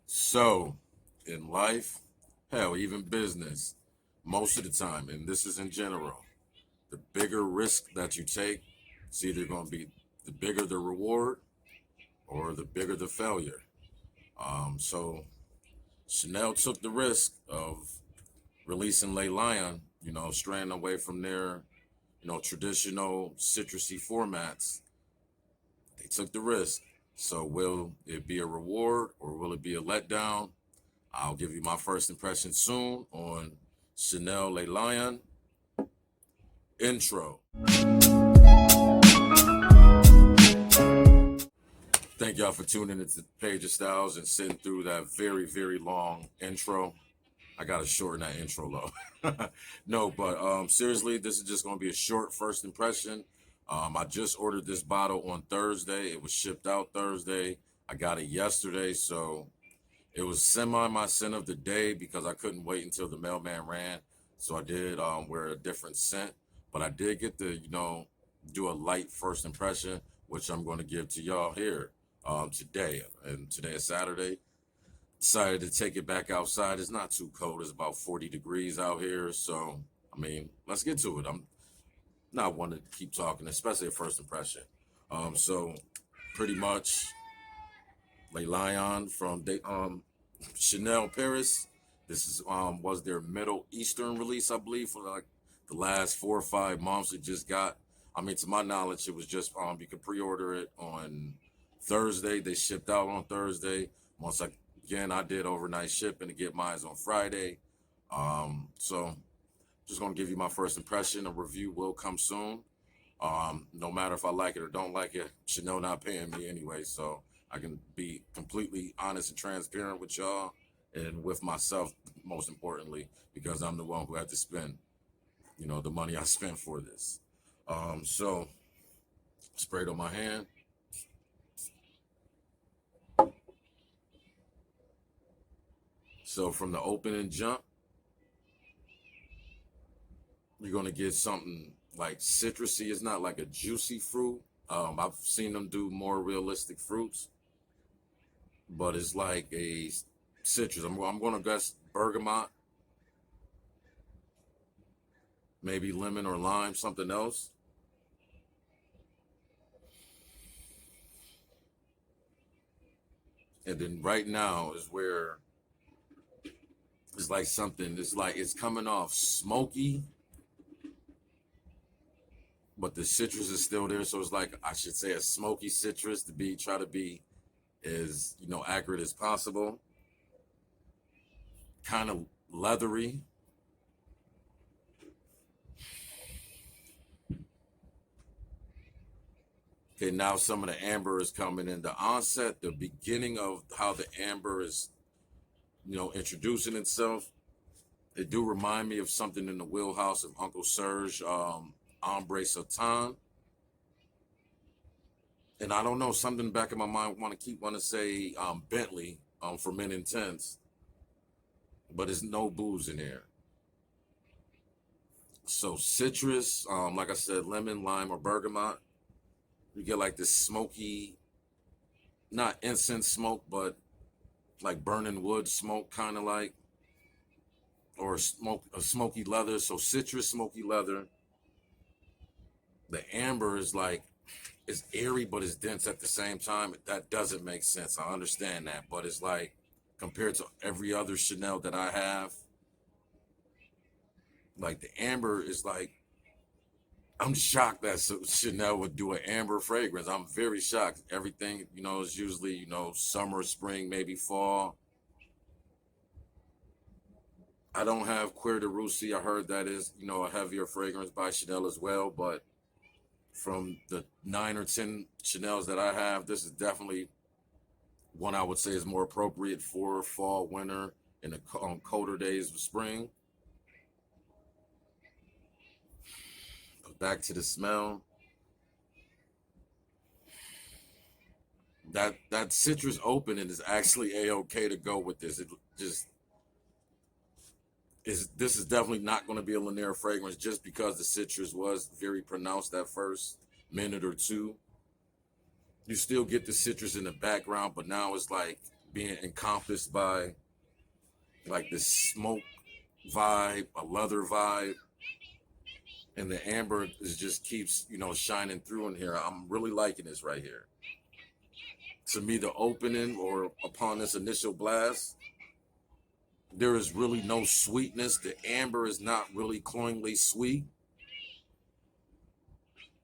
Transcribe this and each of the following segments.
So, in life, hell, even business, most of the time, and this is in general, the bigger risk that you take, it's either going to be the bigger the reward or the bigger the failure. So Chanel took the risk of releasing Le Lion, straying away from their, traditional citrusy formats. They took the risk. So will it be a reward or will it be a letdown? I'll give you my first impression soon on Chanel Le Lion intro. Thank y'all for tuning into Paige of Stylez and sitting through that very, very long intro. I gotta shorten that intro though. No, but seriously, this is just gonna be a short first impression. I just ordered this bottle on Thursday. It was shipped out Thursday. I got it yesterday, so it was semi my sin of the day because I couldn't wait until the mailman ran. So I did wear a different scent, but I did get to, do a light first impression, which I'm going to give to y'all here today. And today is Saturday. Decided to take it back outside. It's not too cold. It's about 40 degrees out here. So, I mean, let's get to it. I'm not one to keep talking, especially a first impression. So pretty much Le Lion from Chanel Paris. This is was their Middle Eastern release, I believe, for like the last 4 or 5 months. It just got, I mean, to my knowledge, it was just you could pre-order it on Thursday. They shipped out on Thursday. Again, I did overnight shipping to get mine on Friday. So just gonna give you my first impression. A review will come soon. No matter if I like it or don't like it, Chanel not paying me anyway, so I can be completely honest and transparent with y'all and with myself, most importantly, because I'm the one who had to spend, the money I spent for this. So sprayed on my hand. So from the opening jump, you're gonna get something like citrusy. It's not like a juicy fruit. I've seen them do more realistic fruits, but it's like a citrus. I'm gonna guess bergamot, maybe lemon or lime, something else. And then right now is where it's like something. It's like it's coming off smoky, but the citrus is still there. So it's like I should say a smoky citrus to try to be as accurate as possible. Kind of leathery. Okay, now some of the amber is coming in. The onset, the beginning of how the amber is, introducing itself. It do remind me of something in the wheelhouse of Uncle Serge, Ombre Satan. And I don't know, something back in my mind want to say Bentley for Men Intense, but there's no booze in here. So citrus, like I said, lemon, lime, or bergamot. You get like this smoky, not incense smoke, but like burning wood smoke, kind of like, or a smoky leather. So citrus, smoky leather. The amber is like, it's airy, but it's dense at the same time. That doesn't make sense. I understand that, but it's like compared to every other Chanel that I have, like the amber is like, I'm shocked that Chanel would do an amber fragrance. I'm very shocked. Everything, is usually, summer, spring, maybe fall. I don't have Cuir de Russie. I heard that is, a heavier fragrance by Chanel as well. But from the 9 or 10 Chanels that I have, this is definitely one I would say is more appropriate for fall, winter, and the colder days of spring. But back to the smell. That citrus opening is actually a-okay to go with this. It just is. This is definitely not going to be a linear fragrance just because the citrus was very pronounced that first minute or two. You still get the citrus in the background, but now it's like being encompassed by like this smoke vibe, a leather vibe, and the amber is just keeps, shining through in here. I'm really liking this right here. To me, the opening or upon this initial blast, there is really no sweetness. The amber is not really cloyingly sweet.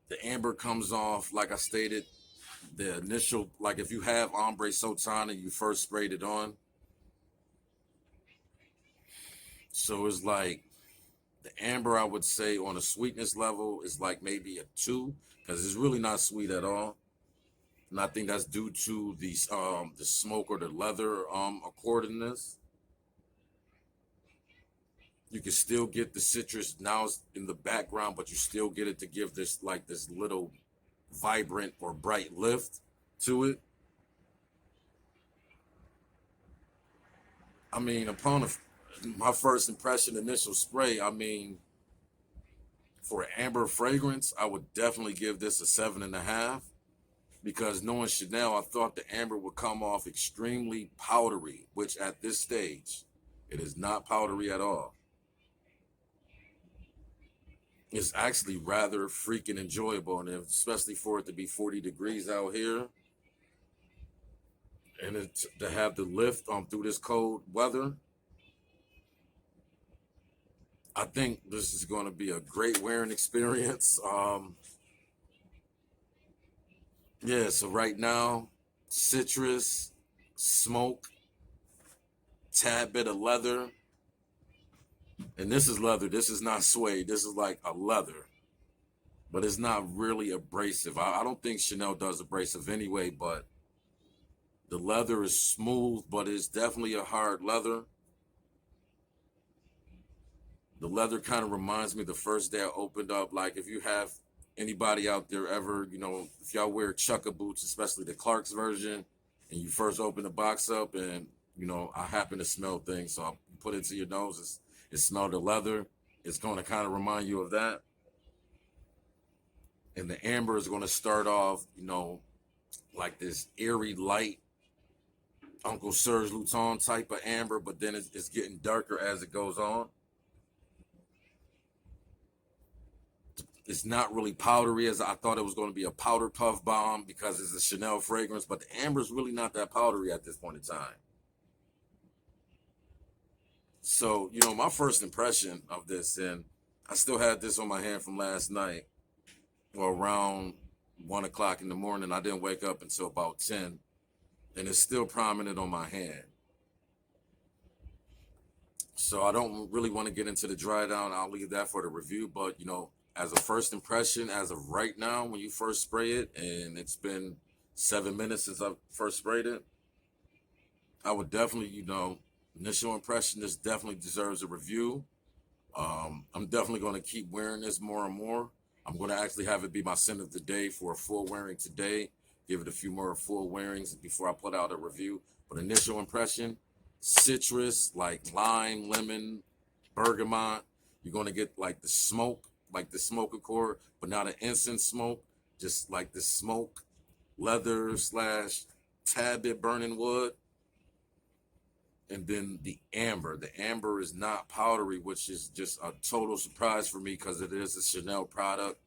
The amber comes off, like I stated, the initial, like if you have ombre sultana, you first sprayed it on. So it's like the amber, I would say on a sweetness level is like maybe a 2, because it's really not sweet at all. And I think that's due to the smoke or the leather accord in this. You can still get the citrus now in the background, but you still get it to give this like this little vibrant or bright lift to it. I mean, my first impression, initial spray, I mean, for an amber fragrance, I would definitely give this a 7.5, because knowing Chanel, I thought the amber would come off extremely powdery, which at this stage, it is not powdery at all. It's actually rather freaking enjoyable, and especially for it to be 40 degrees out here, and to have the lift through this cold weather. I think this is going to be a great wearing experience. Yeah, so right now, citrus, smoke, tad bit of leather. And this is leather. This is not suede. This is like a leather. But it's not really abrasive. I don't think Chanel does abrasive anyway, but the leather is smooth, but it's definitely a hard leather. The leather kind of reminds me the first day I opened up, like if you have anybody out there ever, if y'all wear chukka boots, especially the Clark's version, and you first open the box up and, I happen to smell things, so I put it to your nose, it smelled the leather. It's going to kind of remind you of that. And the amber is going to start off, like this airy, light, Uncle Serge Luton type of amber, but then it's getting darker as it goes on. It's not really powdery as I thought it was going to be a powder puff bomb because it's a Chanel fragrance, but the amber is really not that powdery at this point in time. So, my first impression of this, and I still had this on my hand from last night, or around 1 o'clock in the morning. I didn't wake up until about 10, and it's still prominent on my hand. So I don't really want to get into the dry down. I'll leave that for the review, but, as a first impression, as of right now, when you first spray it, and it's been 7 minutes since I first sprayed it, I would definitely, initial impression, this definitely deserves a review. I'm definitely going to keep wearing this more and more. I'm going to actually have it be my scent of the day for a full wearing today. Give it a few more full wearings before I put out a review. But initial impression, citrus, like lime, lemon, bergamot. You're going to get like the smoke accord, but not an incense smoke, just like the smoke, leather / tad bit burning wood. And then the amber. The amber is not powdery, which is just a total surprise for me because it is a Chanel product.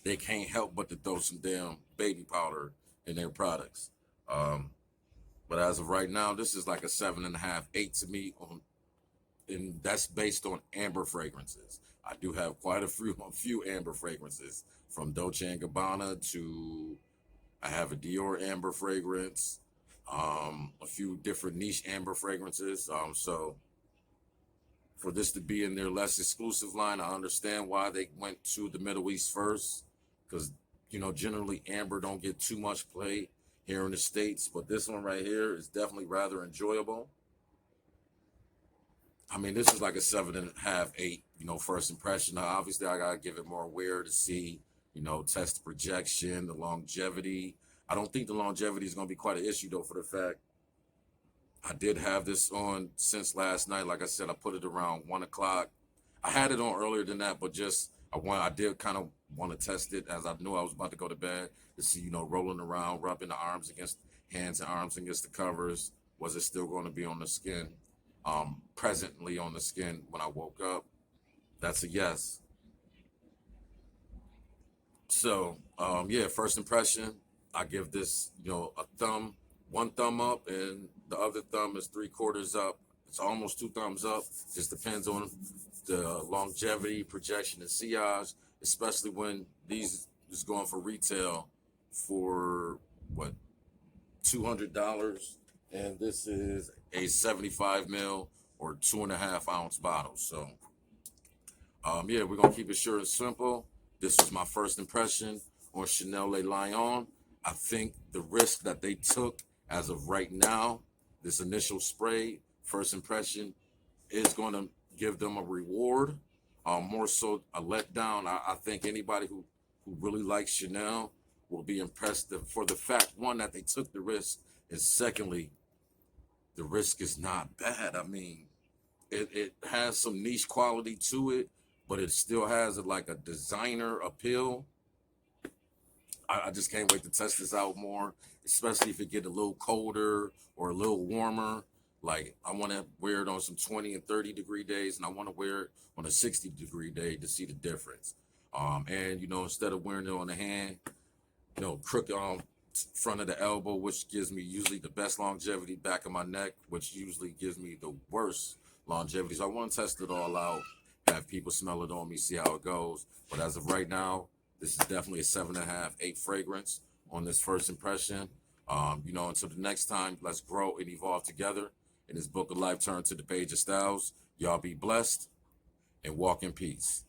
They can't help but to throw some damn baby powder in their products. But as of right now, this is like a 7.5, 8 to me, and that's based on amber fragrances. I do have quite a few amber fragrances, from Dolce & Gabbana to I have a Dior amber fragrance, a few different niche amber fragrances. So for this to be in their less exclusive line, I understand why they went to the Middle East first, because, generally amber don't get too much play here in the States, but this one right here is definitely rather enjoyable. I mean, this is like a 7.5, 8, first impression. Now, obviously, I got to give it more wear to see, test the projection, the longevity. I don't think the longevity is going to be quite an issue, though, for the fact I did have this on since last night. Like I said, I put it around 1 o'clock. I had it on earlier than that, but I did kind of want to test it as I knew I was about to go to bed to see, rolling around, rubbing the arms against hands and arms against the covers. Was it still going to be on the skin? Presently on the skin when I woke up? That's a yes. So, yeah, first impression, I give this, a thumb, one thumb up, and the other thumb is 3/4 up. It's almost two thumbs up. Just depends on the longevity, projection, and sillage, especially when these is going for retail for what, $200, and this is a 75 mil or 2.5 ounce bottle. So, yeah, we're gonna keep it short and simple. This was my first impression on Chanel Le Lion. I think the risk that they took as of right now, this initial spray, first impression, is going to give them a reward, more so a letdown. I think anybody who really likes Chanel will be impressed for the fact, one, that they took the risk, and secondly, the risk is not bad. I mean, it has some niche quality to it, but it still has like a designer appeal. I just can't wait to test this out more, especially if it get a little colder or a little warmer. Like, I want to wear it on some 20 and 30 degree days, and I want to wear it on a 60 degree day to see the difference. And instead of wearing it on the hand, crook on front of the elbow, which gives me usually the best longevity, back of my neck, which usually gives me the worst longevity. So I want to test it all out, have people smell it on me, see how it goes. But as of right now, this is definitely a 7.5, 8 fragrance on this first impression. Until the next time, let's grow and evolve together in this book of life. Turn to the Paige of Stylez. Y'all be blessed and walk in peace.